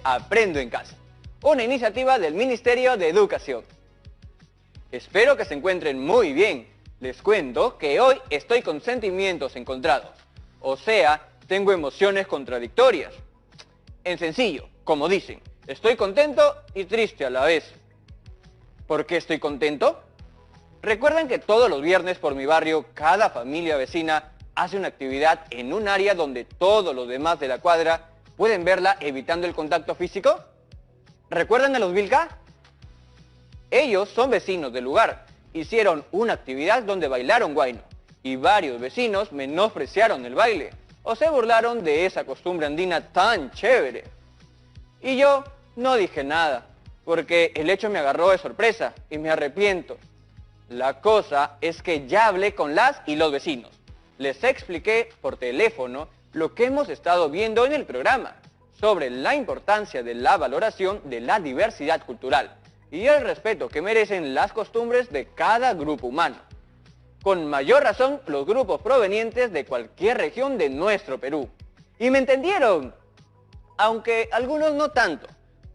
Aprendo en Casa, una iniciativa del Ministerio de Educación. Espero que se encuentren muy bien. Les cuento que hoy estoy con sentimientos encontrados, o sea, tengo emociones contradictorias. En sencillo, como dicen, estoy contento y triste a la vez. ¿Por qué estoy contento? ¿Recuerdan que todos los viernes por mi barrio cada familia vecina hace una actividad en un área donde todos los demás de la cuadra pueden verla evitando el contacto físico? ¿Recuerdan a los Vilca? Ellos son vecinos del lugar. Hicieron una actividad donde bailaron huayno y varios vecinos menospreciaron el baile o se burlaron de esa costumbre andina tan chévere. Y yo no dije nada, porque el hecho me agarró de sorpresa y me arrepiento. La cosa es que ya hablé con las y los vecinos. Les expliqué por teléfono lo que hemos estado viendo en el programa sobre la importancia de la valoración de la diversidad cultural y el respeto que merecen las costumbres de cada grupo humano. Con mayor razón los grupos provenientes de cualquier región de nuestro Perú. ¿Y me entendieron? Aunque algunos no tanto.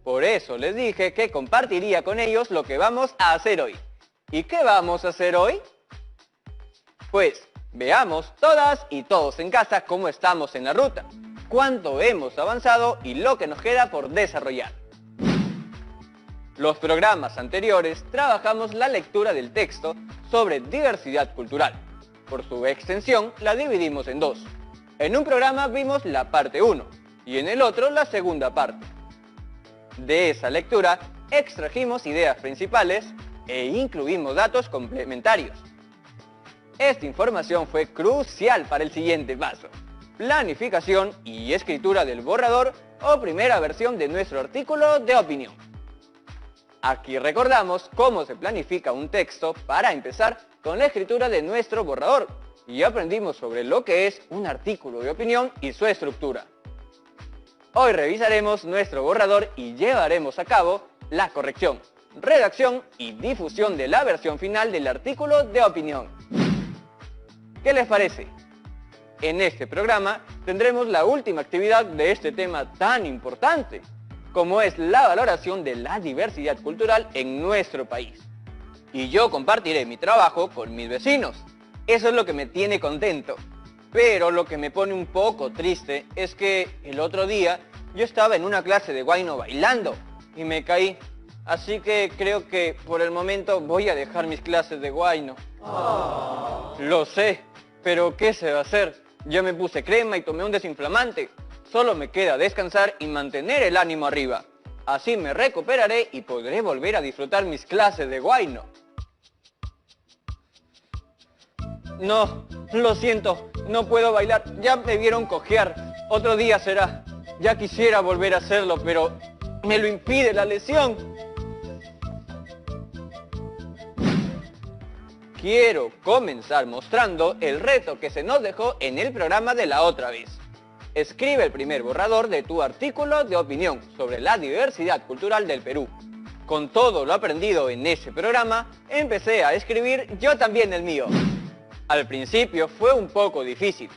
Por eso les dije que compartiría con ellos lo que vamos a hacer hoy. ¿Y qué vamos a hacer hoy? Pues veamos todas y todos en casa cómo estamos en la ruta, cuánto hemos avanzado y lo que nos queda por desarrollar. Los programas anteriores trabajamos la lectura del texto sobre diversidad cultural. Por su extensión la dividimos en dos. En un programa vimos la parte 1 y en el otro la segunda parte. De esa lectura extrajimos ideas principales e incluimos datos complementarios. Esta información fue crucial para el siguiente paso: planificación y escritura del borrador o primera versión de nuestro artículo de opinión. Aquí recordamos cómo se planifica un texto para empezar con la escritura de nuestro borrador y aprendimos sobre lo que es un artículo de opinión y su estructura. Hoy revisaremos nuestro borrador y llevaremos a cabo la corrección, redacción y difusión de la versión final del artículo de opinión. ¿Qué les parece? En este programa tendremos la última actividad de este tema tan importante, como es la valoración de la diversidad cultural en nuestro país. Y yo compartiré mi trabajo con mis vecinos. Eso es lo que me tiene contento. Pero lo que me pone un poco triste es que el otro día yo estaba en una clase de huayno bailando y me caí. Así que creo que por el momento voy a dejar mis clases de huayno. Lo sé, pero ¿qué se va a hacer? Yo me puse crema y tomé un desinflamante. Solo me queda descansar y mantener el ánimo arriba. Así me recuperaré y podré volver a disfrutar mis clases de huayno. No, lo siento, no puedo bailar. Ya me vieron cojear. Otro día será. Ya quisiera volver a hacerlo, pero me lo impide la lesión. Quiero comenzar mostrando el reto que se nos dejó en el programa de la otra vez. Escribe el primer borrador de tu artículo de opinión sobre la diversidad cultural del Perú. Con todo lo aprendido en ese programa, empecé a escribir yo también el mío. Al principio fue un poco difícil.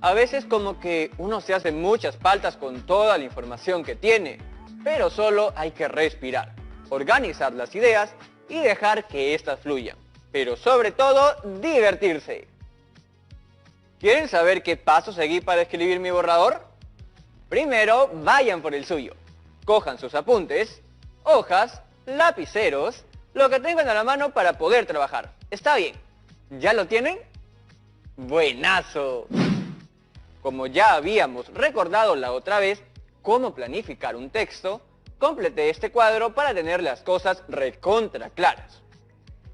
A veces como que uno se hace muchas paltas con toda la información que tiene, pero solo hay que respirar, organizar las ideas y dejar que éstas fluyan. Pero sobre todo, divertirse. ¿Quieren saber qué paso seguí para escribir mi borrador? Primero, vayan por el suyo. Cojan sus apuntes, hojas, lapiceros, lo que tengan a la mano para poder trabajar. ¿Está bien? ¿Ya lo tienen? ¡Buenazo! Como ya habíamos recordado la otra vez cómo planificar un texto, completé este cuadro para tener las cosas recontra claras.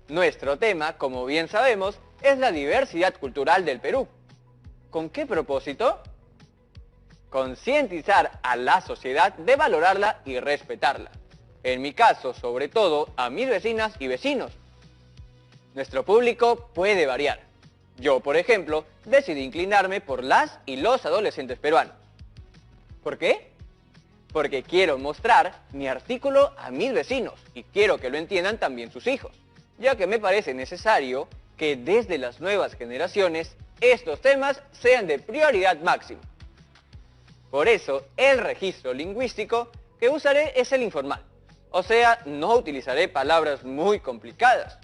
Nuestro tema, como bien sabemos, es la diversidad cultural del Perú. ¿Con qué propósito? Concientizar a la sociedad de valorarla y respetarla. En mi caso, sobre todo, a mis vecinas y vecinos. Nuestro público puede variar. Yo, por ejemplo, decidí inclinarme por las y los adolescentes peruanos. ¿Por qué? Porque quiero mostrar mi artículo a mis vecinos y quiero que lo entiendan también sus hijos, ya que me parece necesario que desde las nuevas generaciones estos temas sean de prioridad máxima. Por eso, el registro lingüístico que usaré es el informal, o sea, no utilizaré palabras muy complicadas.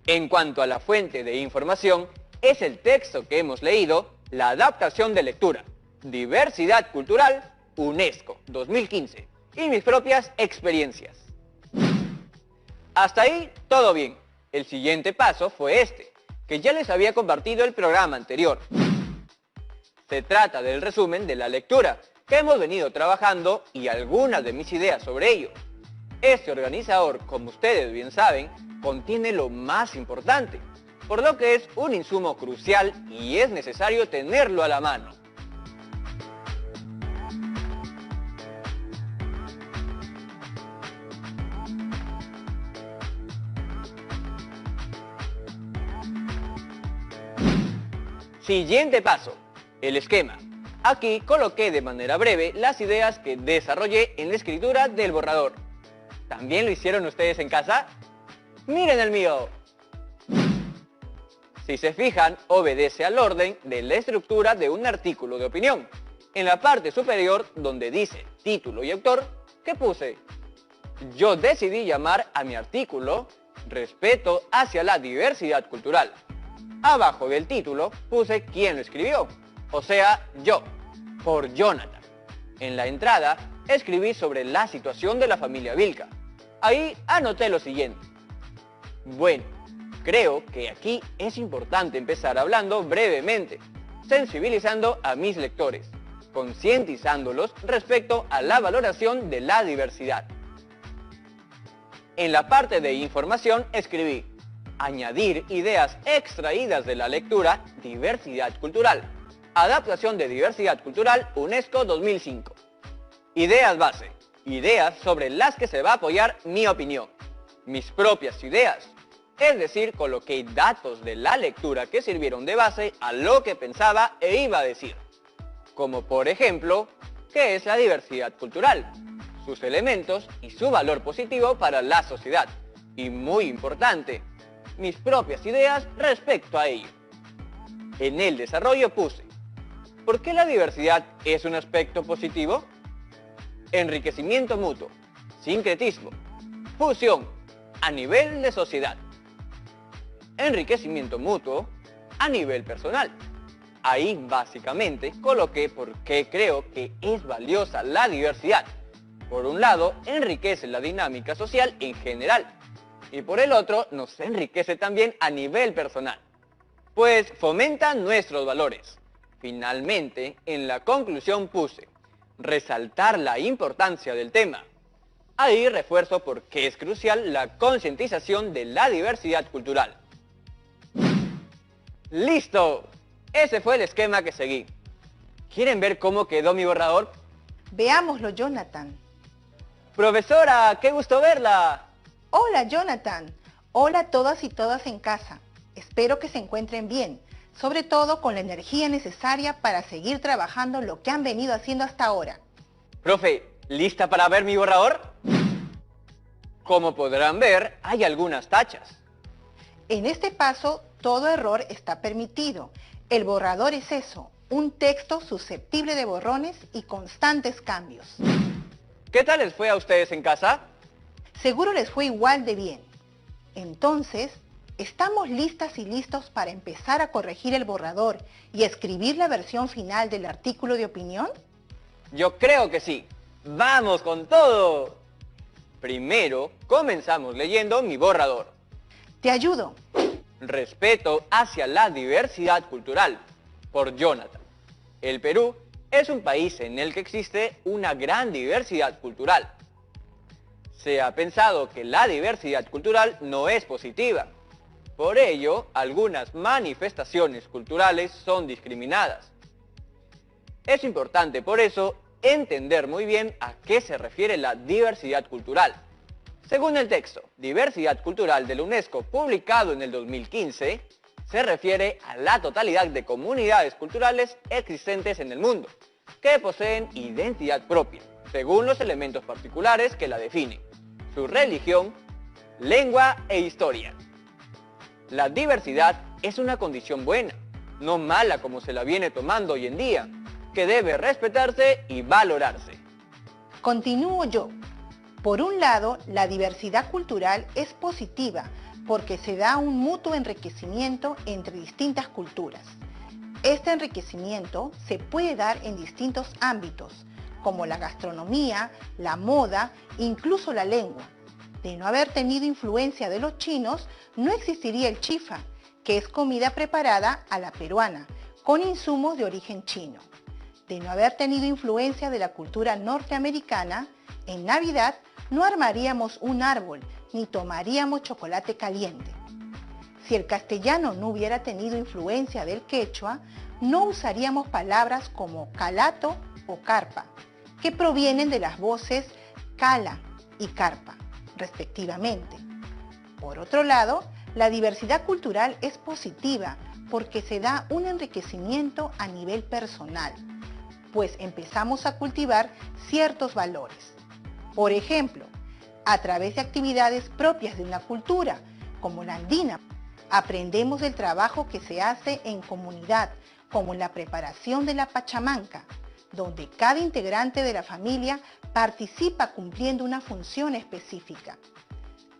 En cuanto a la fuente de información, es el texto que hemos leído, la adaptación de lectura, Diversidad Cultural, UNESCO 2015, y mis propias experiencias. Hasta ahí todo bien. El siguiente paso fue este, que ya les había compartido el programa anterior. Se trata del resumen de la lectura, que hemos venido trabajando y algunas de mis ideas sobre ello. Este organizador, como ustedes bien saben, contiene lo más importante, por lo que es un insumo crucial y es necesario tenerlo a la mano. Siguiente paso, el esquema. Aquí coloqué de manera breve las ideas que desarrollé en la escritura del borrador. ¿También lo hicieron ustedes en casa? ¡Miren el mío! Si se fijan, obedece al orden de la estructura de un artículo de opinión. En la parte superior, donde dice título y autor, ¿qué puse? Yo decidí llamar a mi artículo Respeto hacia la diversidad cultural. Abajo del título puse quién lo escribió, o sea, yo, por Jonathan. En la entrada escribí sobre la situación de la familia Vilca. Ahí anoté lo siguiente. Bueno, creo que aquí es importante empezar hablando brevemente, sensibilizando a mis lectores, concientizándolos respecto a la valoración de la diversidad. En la parte de información escribí añadir ideas extraídas de la lectura Diversidad Cultural, adaptación de Diversidad Cultural UNESCO 2005. Ideas base, ideas sobre las que se va a apoyar mi opinión, mis propias ideas. Es decir, coloqué datos de la lectura que sirvieron de base a lo que pensaba e iba a decir. Como por ejemplo, ¿qué es la diversidad cultural? Sus elementos y su valor positivo para la sociedad. Y muy importante, mis propias ideas respecto a ello. En el desarrollo puse, ¿por qué la diversidad es un aspecto positivo? Enriquecimiento mutuo, sincretismo, fusión a nivel de sociedad. Enriquecimiento mutuo a nivel personal. Ahí básicamente coloqué por qué creo que es valiosa la diversidad. Por un lado, enriquece la dinámica social en general, y por el otro, nos enriquece también a nivel personal, pues fomenta nuestros valores. Finalmente, en la conclusión puse, resaltar la importancia del tema. Ahí refuerzo por qué es crucial la concientización de la diversidad cultural. ¡Listo! Ese fue el esquema que seguí. ¿Quieren ver cómo quedó mi borrador? Veámoslo, Jonathan. Profesora, qué gusto verla. Hola, Jonathan. Hola a todas y todas en casa. Espero que se encuentren bien, sobre todo con la energía necesaria para seguir trabajando lo que han venido haciendo hasta ahora. Profe, ¿lista para ver mi borrador? Como podrán ver, hay algunas tachas. En este paso, todo error está permitido. El borrador es eso, un texto susceptible de borrones y constantes cambios. ¿Qué tal les fue a ustedes en casa? Seguro les fue igual de bien. Entonces, ¿estamos listas y listos para empezar a corregir el borrador y escribir la versión final del artículo de opinión? Yo creo que sí. ¡Vamos con todo! Primero, comenzamos leyendo mi borrador. Te ayudo. Respeto hacia la diversidad cultural, por Jonathan. El Perú es un país en el que existe una gran diversidad cultural. Se ha pensado que la diversidad cultural no es positiva. Por ello, algunas manifestaciones culturales son discriminadas. Es importante por eso entender muy bien a qué se refiere la diversidad cultural. Según el texto Diversidad Cultural de la UNESCO publicado en el 2015, se refiere a la totalidad de comunidades culturales existentes en el mundo, que poseen identidad propia, según los elementos particulares que la definen, su religión, lengua e historia. La diversidad es una condición buena, no mala como se la viene tomando hoy en día, que debe respetarse y valorarse. Continúo yo. Por un lado, la diversidad cultural es positiva porque se da un mutuo enriquecimiento entre distintas culturas. Este enriquecimiento se puede dar en distintos ámbitos, como la gastronomía, la moda, incluso la lengua. De no haber tenido influencia de los chinos, no existiría el chifa, que es comida preparada a la peruana, con insumos de origen chino. De no haber tenido influencia de la cultura norteamericana, en Navidad no armaríamos un árbol ni tomaríamos chocolate caliente. Si el castellano no hubiera tenido influencia del quechua, no usaríamos palabras como calato o carpa, que provienen de las voces cala y carpa, respectivamente. Por otro lado, la diversidad cultural es positiva porque se da un enriquecimiento a nivel personal, pues empezamos a cultivar ciertos valores. Por ejemplo, a través de actividades propias de una cultura, como la andina, aprendemos del trabajo que se hace en comunidad, como en la preparación de la pachamanca, donde cada integrante de la familia participa cumpliendo una función específica.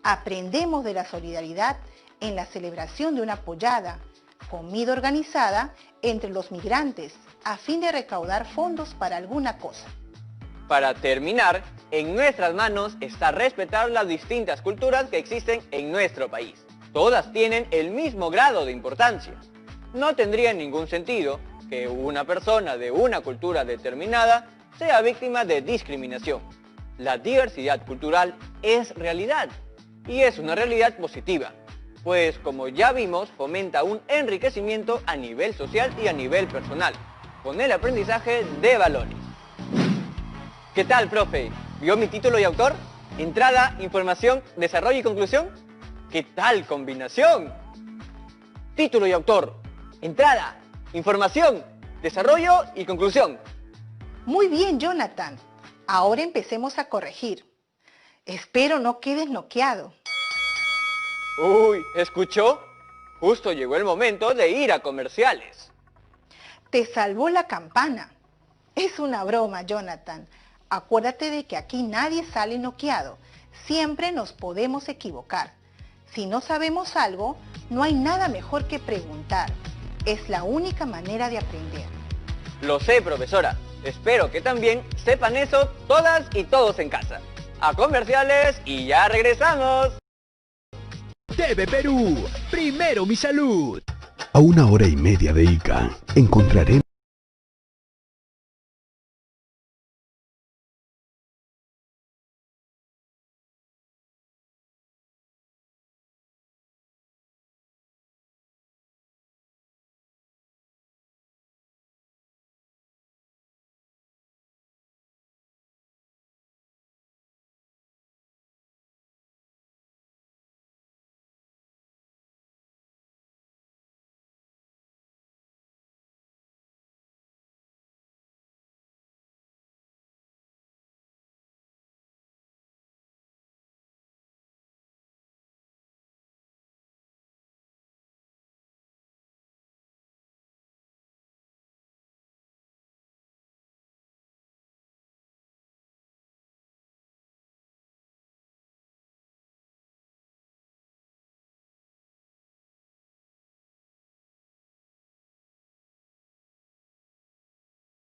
Aprendemos de la solidaridad en la celebración de una pollada, comida organizada entre los migrantes, a fin de recaudar fondos para alguna cosa. Para terminar, en nuestras manos está respetar las distintas culturas que existen en nuestro país. Todas tienen el mismo grado de importancia. No tendría ningún sentido que una persona de una cultura determinada sea víctima de discriminación. La diversidad cultural es realidad, y es una realidad positiva, pues como ya vimos, fomenta un enriquecimiento a nivel social y a nivel personal, con el aprendizaje de valores. ¿Qué tal, profe? ¿Vio mi título y autor? Entrada, información, desarrollo y conclusión. ¿Qué tal combinación? Título y autor, entrada, información, desarrollo y conclusión. Muy bien, Jonathan. Ahora empecemos a corregir. Espero no quedes noqueado. Uy, ¿escuchó? Justo llegó el momento de ir a comerciales. Te salvó la campana. Es una broma, Jonathan. Acuérdate de que aquí nadie sale noqueado. Siempre nos podemos equivocar. Si no sabemos algo, no hay nada mejor que preguntar. Es la única manera de aprender. Lo sé, profesora. Espero que también sepan eso todas y todos en casa. A comerciales y ya regresamos. TV Perú, primero mi salud. A 1 hora y media de Ica, encontraremos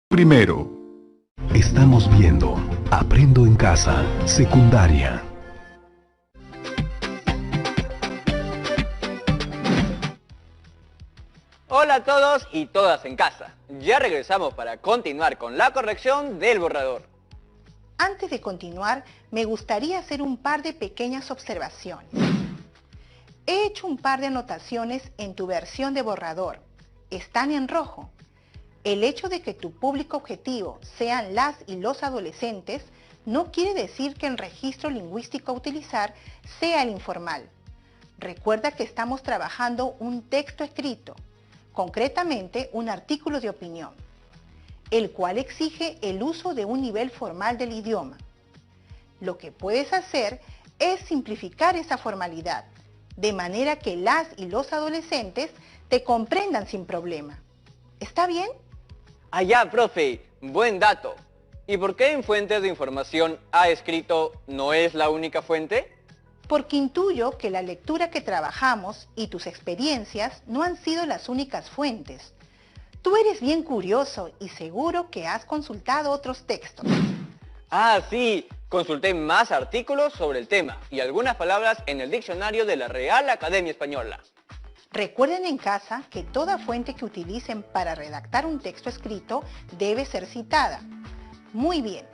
primero. Estamos viendo Aprendo en Casa, secundaria. Hola a todos y todas en casa. Ya regresamos para continuar con la corrección del borrador. Antes de continuar, me gustaría hacer un par de pequeñas observaciones. He hecho un par de anotaciones en tu versión de borrador. Están en rojo. El hecho de que tu público objetivo sean las y los adolescentes no quiere decir que el registro lingüístico a utilizar sea el informal. Recuerda que estamos trabajando un texto escrito, concretamente un artículo de opinión, el cual exige el uso de un nivel formal del idioma. Lo que puedes hacer es simplificar esa formalidad, de manera que las y los adolescentes te comprendan sin problema. ¿Está bien? Allá, profe, buen dato. ¿Y por qué en fuentes de información ha escrito no es la única fuente? Porque intuyo que la lectura que trabajamos y tus experiencias no han sido las únicas fuentes. Tú eres bien curioso y seguro que has consultado otros textos. Ah, sí, consulté más artículos sobre el tema y algunas palabras en el diccionario de la Real Academia Española. Recuerden en casa que toda fuente que utilicen para redactar un texto escrito debe ser citada. Muy bien.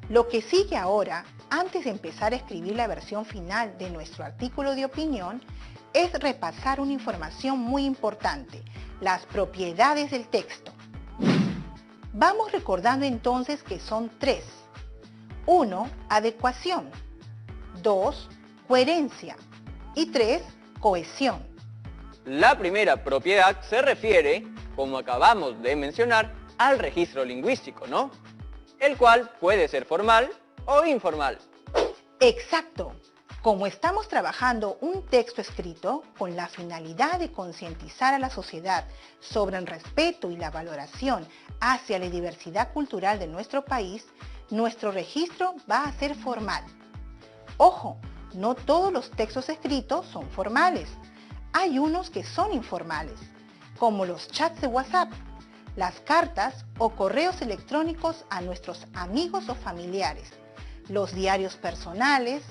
Lo que sigue ahora, antes de empezar a escribir la versión final de nuestro artículo de opinión, es repasar una información muy importante, las propiedades del texto. Vamos recordando entonces que son 3. 1. Adecuación. 2. Coherencia. Y 3. Cohesión. La primera propiedad se refiere, como acabamos de mencionar, al registro lingüístico, ¿no? El cual puede ser formal o informal. Exacto. Como estamos trabajando un texto escrito con la finalidad de concientizar a la sociedad sobre el respeto y la valoración hacia la diversidad cultural de nuestro país, nuestro registro va a ser formal. Ojo, no todos los textos escritos son formales. Hay unos que son informales, como los chats de WhatsApp, las cartas o correos electrónicos a nuestros amigos o familiares, los diarios personales.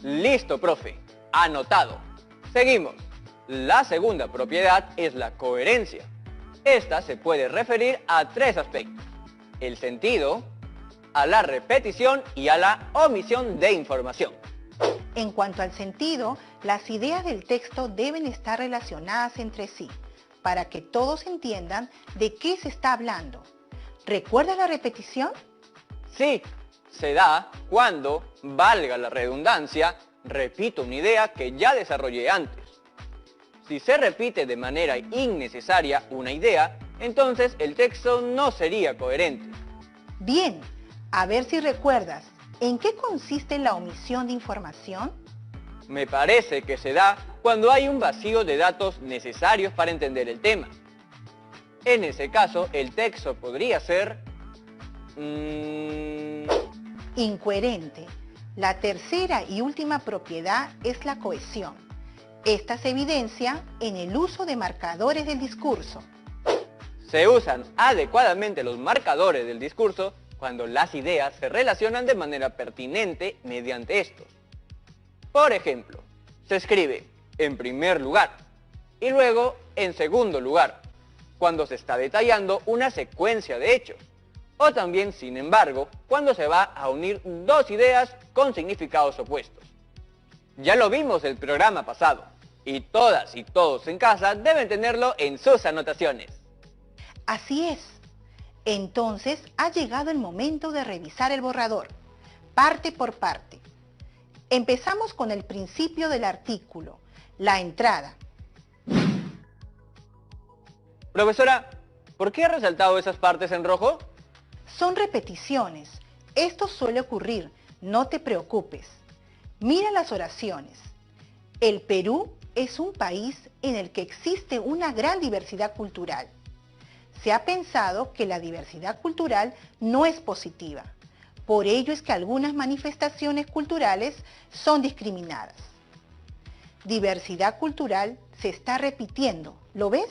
Listo, profe. Anotado. Seguimos. La segunda propiedad es la coherencia. Esta se puede referir a 3 aspectos: el sentido, a la repetición y a la omisión de información. En cuanto al sentido, las ideas del texto deben estar relacionadas entre sí, para que todos entiendan de qué se está hablando. ¿Recuerda la repetición? Sí, se da cuando, valga la redundancia, repito una idea que ya desarrollé antes. Si se repite de manera innecesaria una idea, entonces el texto no sería coherente. Bien, a ver si recuerdas, ¿en qué consiste la omisión de información? Me parece que se da cuando hay un vacío de datos necesarios para entender el tema. En ese caso, el texto podría ser incoherente. La tercera y última propiedad es la cohesión. Esta se evidencia en el uso de marcadores del discurso. Se usan adecuadamente los marcadores del discurso cuando las ideas se relacionan de manera pertinente mediante estos. Por ejemplo, se escribe en primer lugar y luego en segundo lugar, cuando se está detallando una secuencia de hechos. O también, sin embargo, cuando se va a unir 2 ideas con significados opuestos. Ya lo vimos el programa pasado, y todas y todos en casa deben tenerlo en sus anotaciones. Así es. Entonces ha llegado el momento de revisar el borrador, parte por parte. Empezamos con el principio del artículo, la entrada. Profesora, ¿por qué ha resaltado esas partes en rojo? Son repeticiones. Esto suele ocurrir, no te preocupes. Mira las oraciones. El Perú es un país en el que existe una gran diversidad cultural. Se ha pensado que la diversidad cultural no es positiva. Por ello es que algunas manifestaciones culturales son discriminadas. Diversidad cultural se está repitiendo, ¿lo ves?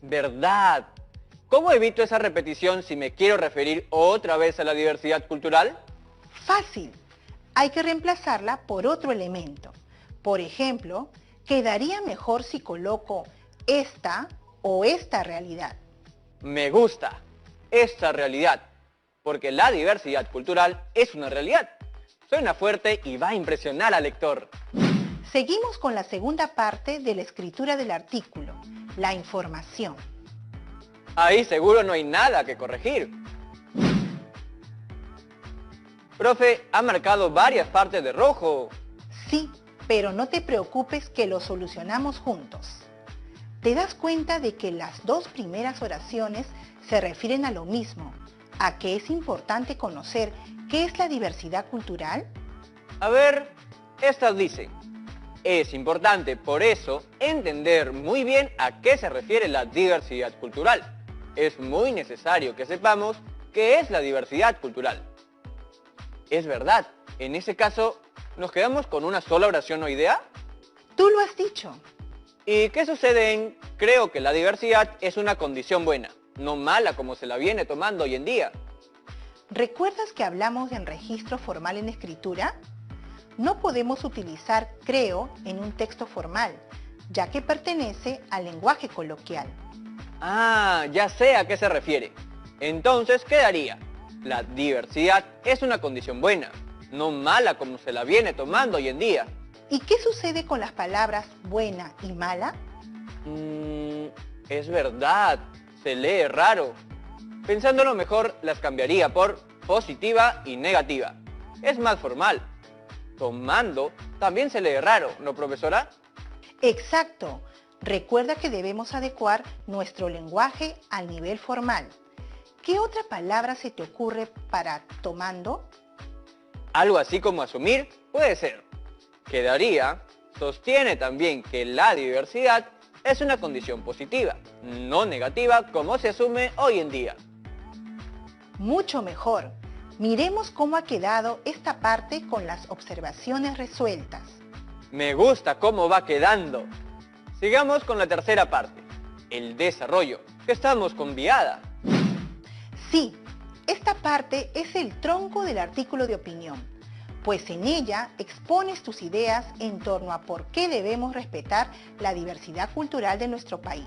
¿Verdad? ¿Cómo evito esa repetición si me quiero referir otra vez a la diversidad cultural? Fácil. Hay que reemplazarla por otro elemento. Por ejemplo, quedaría mejor si coloco esta o esta realidad. Me gusta esta realidad, porque la diversidad cultural es una realidad. Suena fuerte y va a impresionar al lector. Seguimos con la segunda parte de la escritura del artículo, la información. Ahí seguro no hay nada que corregir. Profe, ha marcado varias partes de rojo. Sí, pero no te preocupes que lo solucionamos juntos. ¿Te das cuenta de que las 2 primeras oraciones se refieren a lo mismo, a que es importante conocer qué es la diversidad cultural? A ver, estas dicen: es importante, por eso, entender muy bien a qué se refiere la diversidad cultural. Es muy necesario que sepamos qué es la diversidad cultural. Es verdad, en ese caso, ¿nos quedamos con una sola oración o idea? Tú lo has dicho. ¿Y qué sucede en creo que la diversidad es una condición buena, no mala como se la viene tomando hoy en día? ¿Recuerdas que hablamos del registro formal en escritura? No podemos utilizar creo en un texto formal, ya que pertenece al lenguaje coloquial. Ah, ya sé a qué se refiere. Entonces quedaría, la diversidad es una condición buena, no mala como se la viene tomando hoy en día. ¿Y qué sucede con las palabras buena y mala? Es verdad, se lee raro. Pensándolo mejor, las cambiaría por positiva y negativa. Es más formal. Tomando también se lee raro, ¿no, profesora? Exacto. Recuerda que debemos adecuar nuestro lenguaje al nivel formal. ¿Qué otra palabra se te ocurre para tomando? Algo así como asumir puede ser. Quedaría, sostiene también que la diversidad es una condición positiva, no negativa como se asume hoy en día. Mucho mejor. Miremos cómo ha quedado esta parte con las observaciones resueltas. Me gusta cómo va quedando. Sigamos con la tercera parte, el desarrollo, que estamos con viada. Sí, esta parte es el tronco del artículo de opinión, pues en ella expones tus ideas en torno a por qué debemos respetar la diversidad cultural de nuestro país.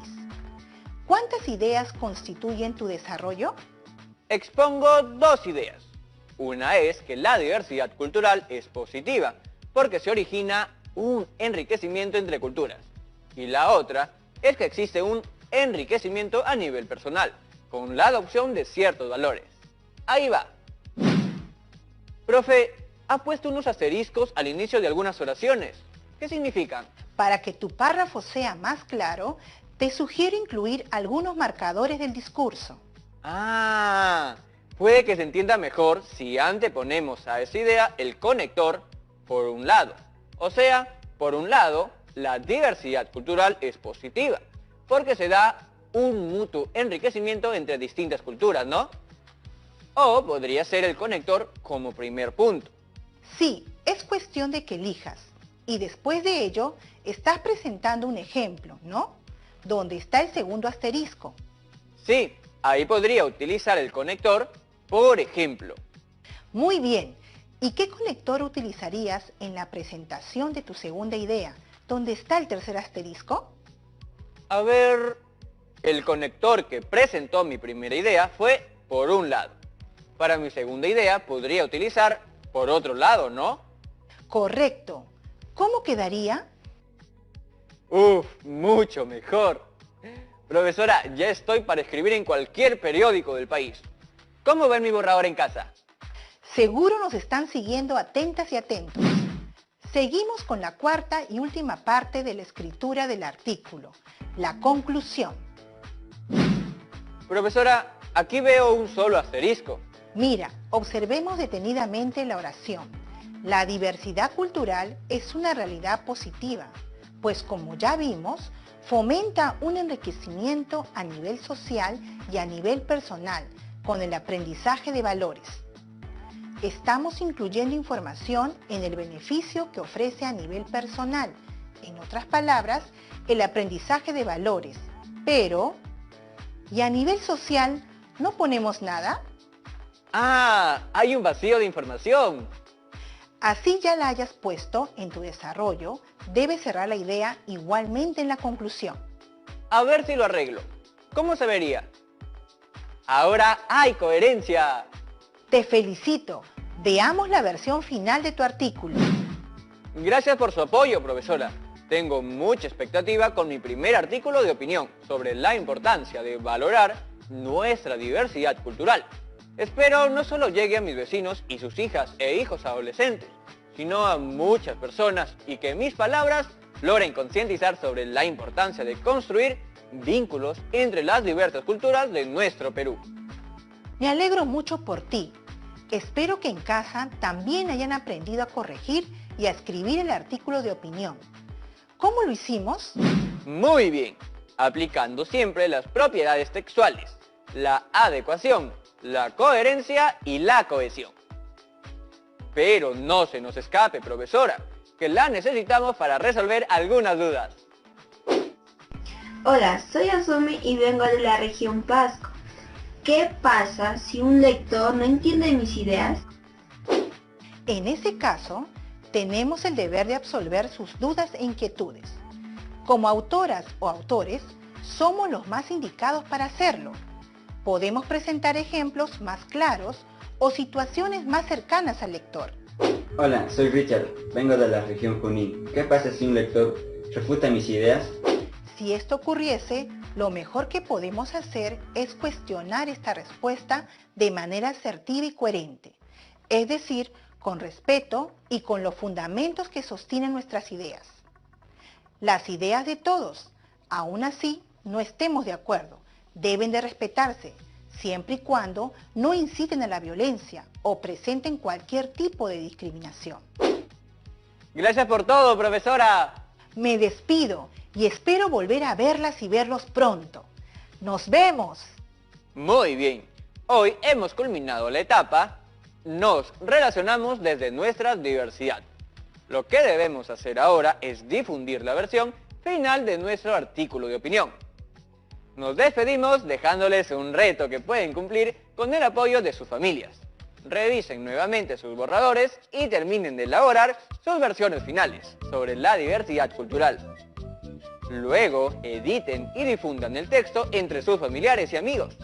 ¿Cuántas ideas constituyen tu desarrollo? Expongo dos ideas. Una es que la diversidad cultural es positiva, porque se origina un enriquecimiento entre culturas. Y la otra es que existe un enriquecimiento a nivel personal, con la adopción de ciertos valores. Ahí va. Profe, ha puesto unos asteriscos al inicio de algunas oraciones. ¿Qué significan? Para que tu párrafo sea más claro, te sugiero incluir algunos marcadores del discurso. Ah, puede que se entienda mejor si anteponemos a esa idea el conector por un lado. O sea, por un lado, la diversidad cultural es positiva, porque se da un mutuo enriquecimiento entre distintas culturas, ¿no? O podría ser el conector como primer punto. Sí, es cuestión de que elijas. Y después de ello, estás presentando un ejemplo, ¿no? Donde está el segundo asterisco. Sí, ahí podría utilizar el conector, por ejemplo. Muy bien. ¿Y qué conector utilizarías en la presentación de tu segunda idea, donde está el tercer asterisco? A ver, el conector que presentó mi primera idea fue por un lado. Para mi segunda idea podría utilizar por otro lado, ¿no? Correcto. ¿Cómo quedaría? Uf, mucho mejor. Profesora, ya estoy para escribir en cualquier periódico del país. ¿Cómo ven mi borrador en casa? Seguro nos están siguiendo atentas y atentos. Seguimos con la cuarta y última parte de la escritura del artículo, la conclusión. Profesora, aquí veo un solo asterisco. Mira, observemos detenidamente la oración. La diversidad cultural es una realidad positiva, pues como ya vimos, fomenta un enriquecimiento a nivel social y a nivel personal con el aprendizaje de valores. Estamos incluyendo información en el beneficio que ofrece a nivel personal, en otras palabras, el aprendizaje de valores, pero ¿y a nivel social no ponemos nada? Ah, hay un vacío de información. Así ya la hayas puesto en tu desarrollo, debes cerrar la idea igualmente en la conclusión. A ver si lo arreglo. ¿Cómo se vería? Ahora hay coherencia. Te felicito. Veamos la versión final de tu artículo. Gracias por su apoyo, profesora. Tengo mucha expectativa con mi primer artículo de opinión sobre la importancia de valorar nuestra diversidad cultural. Espero no solo llegue a mis vecinos y sus hijas e hijos adolescentes, sino a muchas personas y que mis palabras logren concientizar sobre la importancia de construir vínculos entre las diversas culturas de nuestro Perú. Me alegro mucho por ti. Espero que en casa también hayan aprendido a corregir y a escribir el artículo de opinión. ¿Cómo lo hicimos? Muy bien, aplicando siempre las propiedades textuales, la adecuación, la coherencia y la cohesión. Pero no se nos escape, profesora, que la necesitamos para resolver algunas dudas. Hola, soy Azumi y vengo de la región Pasco. ¿Qué pasa si un lector no entiende mis ideas? En ese caso, tenemos el deber de absolver sus dudas e inquietudes. Como autoras o autores, somos los más indicados para hacerlo. Podemos presentar ejemplos más claros o situaciones más cercanas al lector. Hola, soy Richard, vengo de la región Junín. ¿Qué pasa si un lector refuta mis ideas? Si esto ocurriese, lo mejor que podemos hacer es cuestionar esta respuesta de manera asertiva y coherente, es decir, con respeto y con los fundamentos que sostienen nuestras ideas. Las ideas de todos, aún así, no estemos de acuerdo, deben de respetarse, siempre y cuando no inciten a la violencia o presenten cualquier tipo de discriminación. Gracias por todo, profesora. Me despido y espero volver a verlas y verlos pronto. ¡Nos vemos! Muy bien, hoy hemos culminado la etapa Nos relacionamos desde nuestra diversidad. Lo que debemos hacer ahora es difundir la versión final de nuestro artículo de opinión. Nos despedimos dejándoles un reto que pueden cumplir con el apoyo de sus familias. Revisen nuevamente sus borradores y terminen de elaborar sus versiones finales sobre la diversidad cultural. Luego, editen y difundan el texto entre sus familiares y amigos.